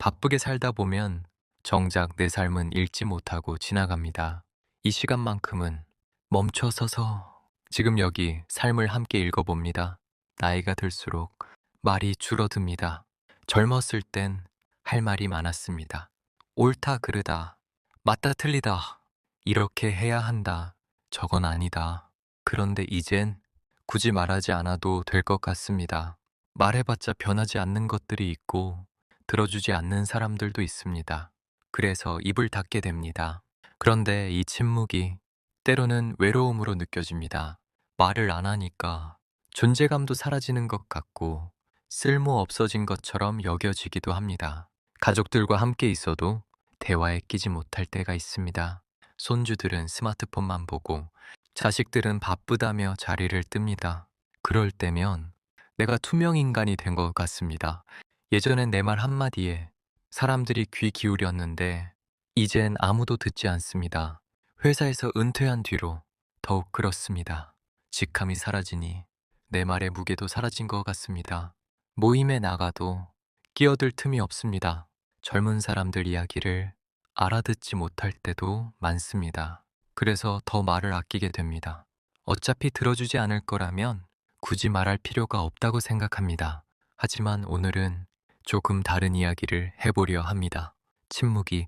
바쁘게 살다 보면 정작 내 삶은 읽지 못하고 지나갑니다. 이 시간만큼은 멈춰 서서 지금 여기 삶을 함께 읽어봅니다. 나이가 들수록 말이 줄어듭니다. 젊었을 땐 할 말이 많았습니다. 옳다, 그르다, 맞다, 틀리다, 이렇게 해야 한다, 저건 아니다. 그런데 이젠 굳이 말하지 않아도 될 것 같습니다. 말해봤자 변하지 않는 것들이 있고 들어주지 않는 사람들도 있습니다. 그래서 입을 닫게 됩니다. 그런데 이 침묵이 때로는 외로움으로 느껴집니다. 말을 안 하니까 존재감도 사라지는 것 같고 쓸모 없어진 것처럼 여겨지기도 합니다. 가족들과 함께 있어도 대화에 끼지 못할 때가 있습니다. 손주들은 스마트폰만 보고 자식들은 바쁘다며 자리를 뜹니다. 그럴 때면 내가 투명 인간이 된 것 같습니다. 예전엔 내 말 한마디에 사람들이 귀 기울였는데 이젠 아무도 듣지 않습니다. 회사에서 은퇴한 뒤로 더욱 그렇습니다. 직함이 사라지니 내 말의 무게도 사라진 것 같습니다. 모임에 나가도 끼어들 틈이 없습니다. 젊은 사람들 이야기를 알아듣지 못할 때도 많습니다. 그래서 더 말을 아끼게 됩니다. 어차피 들어주지 않을 거라면 굳이 말할 필요가 없다고 생각합니다. 하지만 오늘은 조금 다른 이야기를 해보려 합니다. 침묵이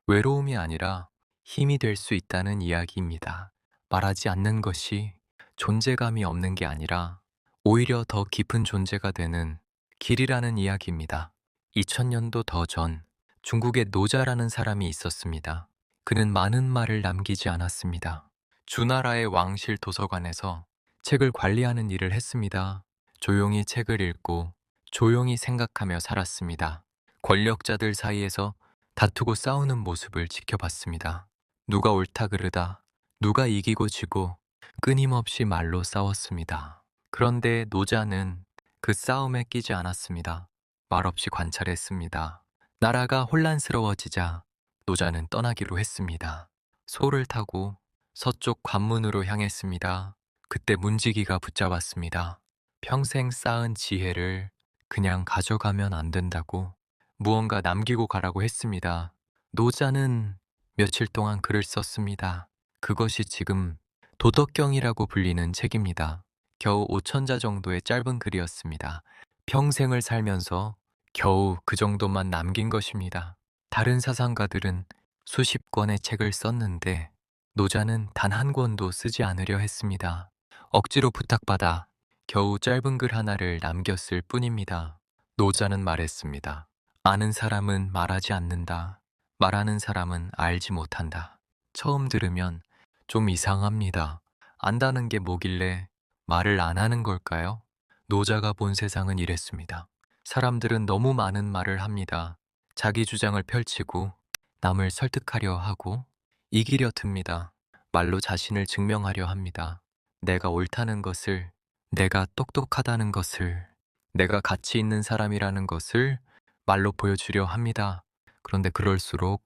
외로움이 아니라 힘이 될 수 있다는 이야기입니다. 말하지 않는 것이 존재감이 없는 게 아니라 오히려 더 깊은 존재가 되는 길이라는 이야기입니다. 2000년도 더 전 중국에 노자라는 사람이 있었습니다. 그는 많은 말을 남기지 않았습니다. 주나라의 왕실 도서관에서 책을 관리하는 일을 했습니다. 조용히 책을 읽고 조용히 생각하며 살았습니다. 권력자들 사이에서 다투고 싸우는 모습을 지켜봤습니다. 누가 옳다 그르다, 누가 이기고 지고 끊임없이 말로 싸웠습니다. 그런데 노자는 그 싸움에 끼지 않았습니다. 말없이 관찰했습니다. 나라가 혼란스러워지자 노자는 떠나기로 했습니다. 소를 타고 서쪽 관문으로 향했습니다. 그때 문지기가 붙잡았습니다. 평생 쌓은 지혜를 그냥 가져가면 안 된다고 무언가 남기고 가라고 했습니다. 노자는 며칠 동안 글을 썼습니다. 그것이 지금 도덕경이라고 불리는 책입니다. 겨우 5천자 정도의 짧은 글이었습니다. 평생을 살면서 겨우 그 정도만 남긴 것입니다. 다른 사상가들은 수십 권의 책을 썼는데 노자는 단 한 권도 쓰지 않으려 했습니다. 억지로 부탁받아 겨우 짧은 글 하나를 남겼을 뿐입니다. 노자는 말했습니다. 아는 사람은 말하지 않는다. 말하는 사람은 알지 못한다. 처음 들으면 좀 이상합니다. 안다는 게 뭐길래 말을 안 하는 걸까요? 노자가 본 세상은 이랬습니다. 사람들은 너무 많은 말을 합니다. 자기 주장을 펼치고 남을 설득하려 하고 이기려 듭니다. 말로 자신을 증명하려 합니다. 내가 옳다는 것을, 내가 똑똑하다는 것을, 내가 가치 있는 사람이라는 것을 말로 보여주려 합니다. 그런데 그럴수록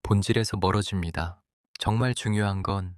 본질에서 멀어집니다. 정말 중요한 건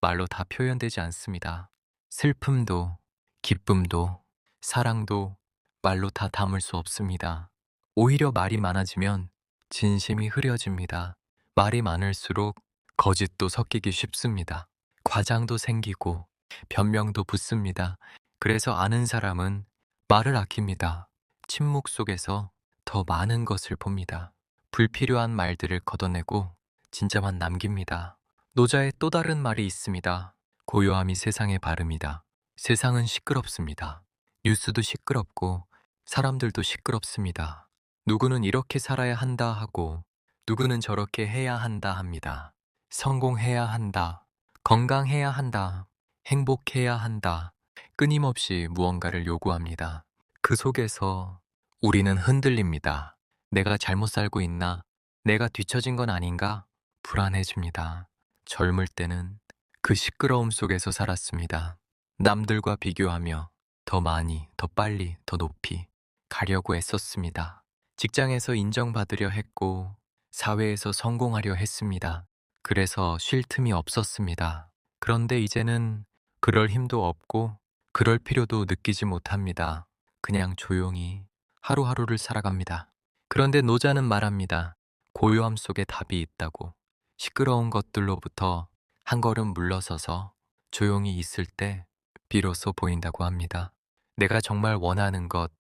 말로 다 표현되지 않습니다. 슬픔도, 기쁨도, 사랑도 말로 다 담을 수 없습니다. 오히려 말이 많아지면 진심이 흐려집니다. 말이 많을수록 거짓도 섞이기 쉽습니다. 과장도 생기고 변명도 붙습니다. 그래서 아는 사람은 말을 아낍니다. 침묵 속에서 더 많은 것을 봅니다. 불필요한 말들을 걷어내고 진짜만 남깁니다. 노자의 또 다른 말이 있습니다. 고요함이 세상의 발음이다. 세상은 시끄럽습니다. 뉴스도 시끄럽고 사람들도 시끄럽습니다. 누구는 이렇게 살아야 한다 하고 누구는 저렇게 해야 한다 합니다. 성공해야 한다. 건강해야 한다. 행복해야 한다. 끊임없이 무언가를 요구합니다. 그 속에서 우리는 흔들립니다. 내가 잘못 살고 있나? 내가 뒤처진 건 아닌가? 불안해집니다. 젊을 때는 그 시끄러움 속에서 살았습니다. 남들과 비교하며 더 많이, 더 빨리, 더 높이 가려고 애썼습니다. 직장에서 인정받으려 했고 사회에서 성공하려 했습니다. 그래서 쉴 틈이 없었습니다. 그런데 이제는 그럴 힘도 없고 그럴 필요도 느끼지 못합니다. 그냥 조용히 하루하루를 살아갑니다. 그런데 노자는 말합니다. 고요함 속에 답이 있다고. 시끄러운 것들로부터 한 걸음 물러서서 조용히 있을 때 비로소 보인다고 합니다. 내가 정말 원하는 것,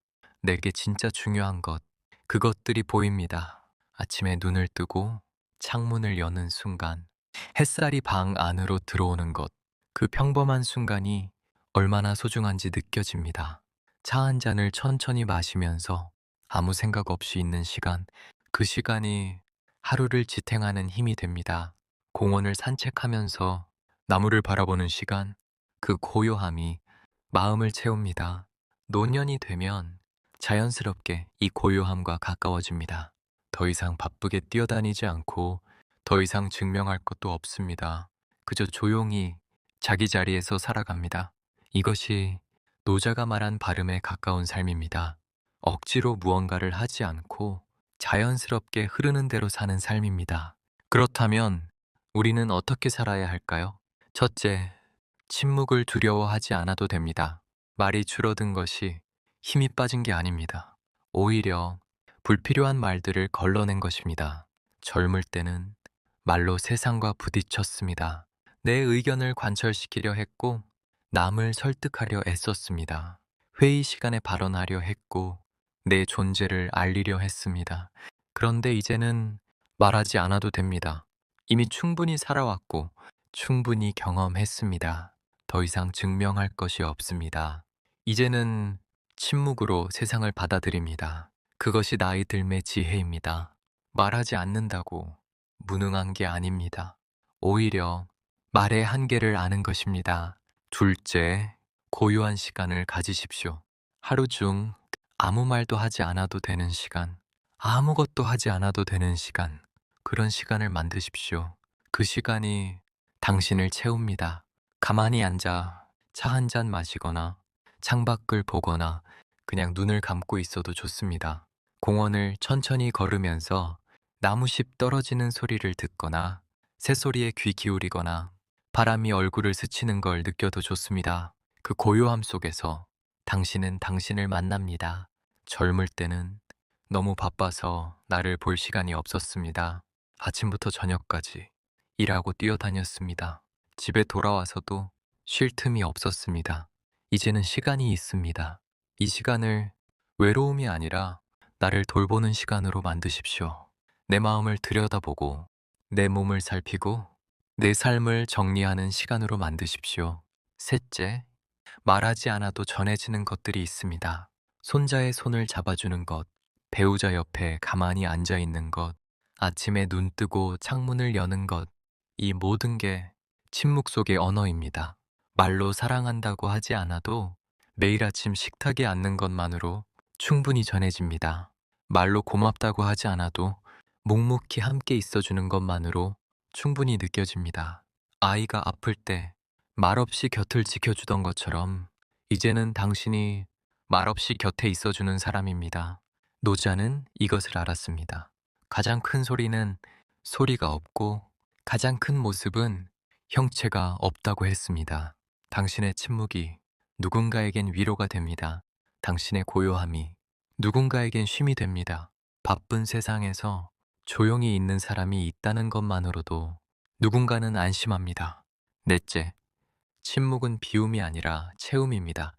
내게 진짜 중요한 것, 그것들이 보입니다. 아침에 눈을 뜨고 창문을 여는 순간, 햇살이 방 안으로 들어오는 것, 그 평범한 순간이 얼마나 소중한지 느껴집니다. 차 한 잔을 천천히 마시면서 아무 생각 없이 있는 시간, 그 시간이 하루를 지탱하는 힘이 됩니다. 공원을 산책하면서 나무를 바라보는 시간, 그 고요함이 마음을 채웁니다. 노년이 되면 자연스럽게 이 고요함과 가까워집니다. 더 이상 바쁘게 뛰어다니지 않고 더 이상 증명할 것도 없습니다. 그저 조용히 자기 자리에서 살아갑니다. 이것이 노자가 말한 발음에 가까운 삶입니다. 억지로 무언가를 하지 않고 자연스럽게 흐르는 대로 사는 삶입니다. 그렇다면 우리는 어떻게 살아야 할까요? 첫째, 침묵을 두려워하지 않아도 됩니다. 말이 줄어든 것이 힘이 빠진 게 아닙니다. 오히려 불필요한 말들을 걸러낸 것입니다. 젊을 때는 말로 세상과 부딪혔습니다. 내 의견을 관철시키려 했고 남을 설득하려 애썼습니다. 회의 시간에 발언하려 했고 내 존재를 알리려 했습니다. 그런데 이제는 말하지 않아도 됩니다. 이미 충분히 살아왔고 충분히 경험했습니다. 더 이상 증명할 것이 없습니다. 이제는 침묵으로 세상을 받아들입니다. 그것이 나이 들매 지혜입니다. 말하지 않는다고 무능한 게 아닙니다. 오히려 말의 한계를 아는 것입니다. 둘째, 고요한 시간을 가지십시오. 하루 중 아무 말도 하지 않아도 되는 시간, 아무것도 하지 않아도 되는 시간, 그런 시간을 만드십시오. 그 시간이 당신을 채웁니다. 가만히 앉아 차 한 잔 마시거나 창밖을 보거나 그냥 눈을 감고 있어도 좋습니다. 공원을 천천히 걸으면서 나무십 떨어지는 소리를 듣거나 새소리에 귀 기울이거나 바람이 얼굴을 스치는 걸 느껴도 좋습니다. 그 고요함 속에서 당신은 당신을 만납니다. 젊을 때는 너무 바빠서 나를 볼 시간이 없었습니다. 아침부터 저녁까지 일하고 뛰어다녔습니다. 집에 돌아와서도 쉴 틈이 없었습니다. 이제는 시간이 있습니다. 이 시간을 외로움이 아니라 나를 돌보는 시간으로 만드십시오. 내 마음을 들여다보고 내 몸을 살피고 내 삶을 정리하는 시간으로 만드십시오. 셋째, 말하지 않아도 전해지는 것들이 있습니다. 손자의 손을 잡아주는 것, 배우자 옆에 가만히 앉아 있는 것, 아침에 눈 뜨고 창문을 여는 것, 이 모든 게 침묵 속의 언어입니다. 말로 사랑한다고 하지 않아도 매일 아침 식탁에 앉는 것만으로 충분히 전해집니다. 말로 고맙다고 하지 않아도 묵묵히 함께 있어주는 것만으로 충분히 느껴집니다. 아이가 아플 때 말없이 곁을 지켜주던 것처럼 이제는 당신이 말없이 곁에 있어주는 사람입니다. 노자는 이것을 알았습니다. 가장 큰 소리는 소리가 없고 가장 큰 모습은 형체가 없다고 했습니다. 당신의 침묵이 누군가에겐 위로가 됩니다. 당신의 고요함이 누군가에겐 쉼이 됩니다. 바쁜 세상에서 조용히 있는 사람이 있다는 것만으로도 누군가는 안심합니다. 넷째, 침묵은 비움이 아니라 채움입니다.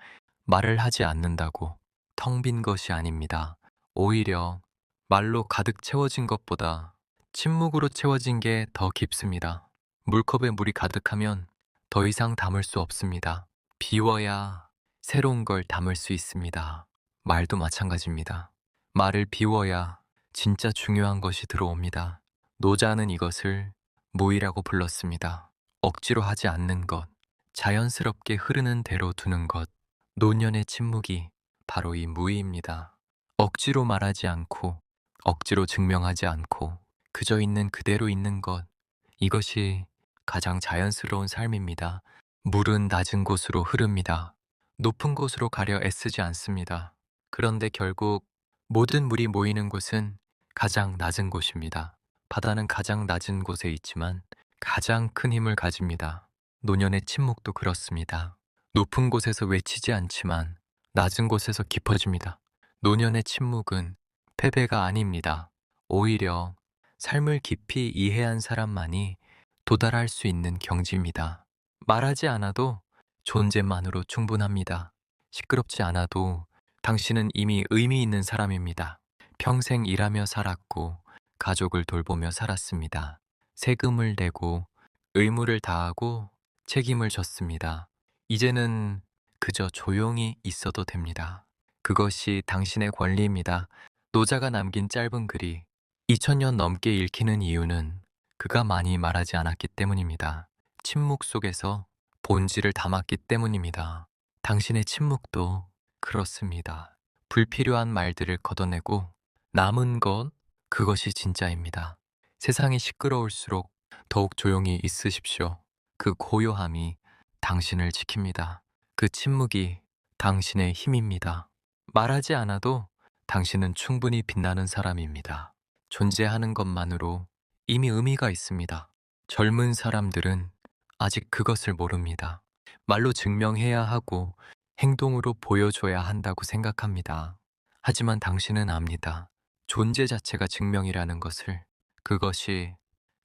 말을 하지 않는다고 텅 빈 것이 아닙니다. 오히려 말로 가득 채워진 것보다 침묵으로 채워진 게 더 깊습니다. 물컵에 물이 가득하면 더 이상 담을 수 없습니다. 비워야 새로운 걸 담을 수 있습니다. 말도 마찬가지입니다. 말을 비워야 진짜 중요한 것이 들어옵니다. 노자는 이것을 무이라고 불렀습니다. 억지로 하지 않는 것, 자연스럽게 흐르는 대로 두는 것. 노년의 침묵이 바로 이 무의입니다. 억지로 말하지 않고, 억지로 증명하지 않고, 그저 있는 그대로 있는 것. 이것이 가장 자연스러운 삶입니다. 물은 낮은 곳으로 흐릅니다. 높은 곳으로 가려 애쓰지 않습니다. 그런데 결국 모든 물이 모이는 곳은 가장 낮은 곳입니다. 바다는 가장 낮은 곳에 있지만 가장 큰 힘을 가집니다. 노년의 침묵도 그렇습니다. 높은 곳에서 외치지 않지만 낮은 곳에서 깊어집니다. 노년의 침묵은 패배가 아닙니다. 오히려 삶을 깊이 이해한 사람만이 도달할 수 있는 경지입니다. 말하지 않아도 존재만으로 충분합니다. 시끄럽지 않아도 당신은 이미 의미 있는 사람입니다. 평생 일하며 살았고 가족을 돌보며 살았습니다. 세금을 내고 의무를 다하고 책임을 졌습니다. 이제는 그저 조용히 있어도 됩니다. 그것이 당신의 권리입니다. 노자가 남긴 짧은 글이 2000년 넘게 읽히는 이유는 그가 많이 말하지 않았기 때문입니다. 침묵 속에서 본질을 담았기 때문입니다. 당신의 침묵도 그렇습니다. 불필요한 말들을 걷어내고 남은 것, 그것이 진짜입니다. 세상이 시끄러울수록 더욱 조용히 있으십시오. 그 고요함이 당신을 지킵니다. 그 침묵이 당신의 힘입니다. 말하지 않아도 당신은 충분히 빛나는 사람입니다. 존재하는 것만으로 이미 의미가 있습니다. 젊은 사람들은 아직 그것을 모릅니다. 말로 증명해야 하고 행동으로 보여줘야 한다고 생각합니다. 하지만 당신은 압니다. 존재 자체가 증명이라는 것을. 그것이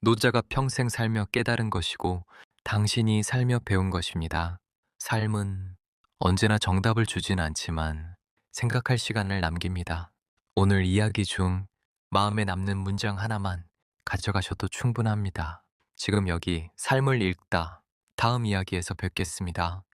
노자가 평생 살며 깨달은 것이고 당신이 살며 배운 것입니다. 삶은 언제나 정답을 주진 않지만 생각할 시간을 남깁니다. 오늘 이야기 중 마음에 남는 문장 하나만 가져가셔도 충분합니다. 지금 여기 삶을 읽다. 다음 이야기에서 뵙겠습니다.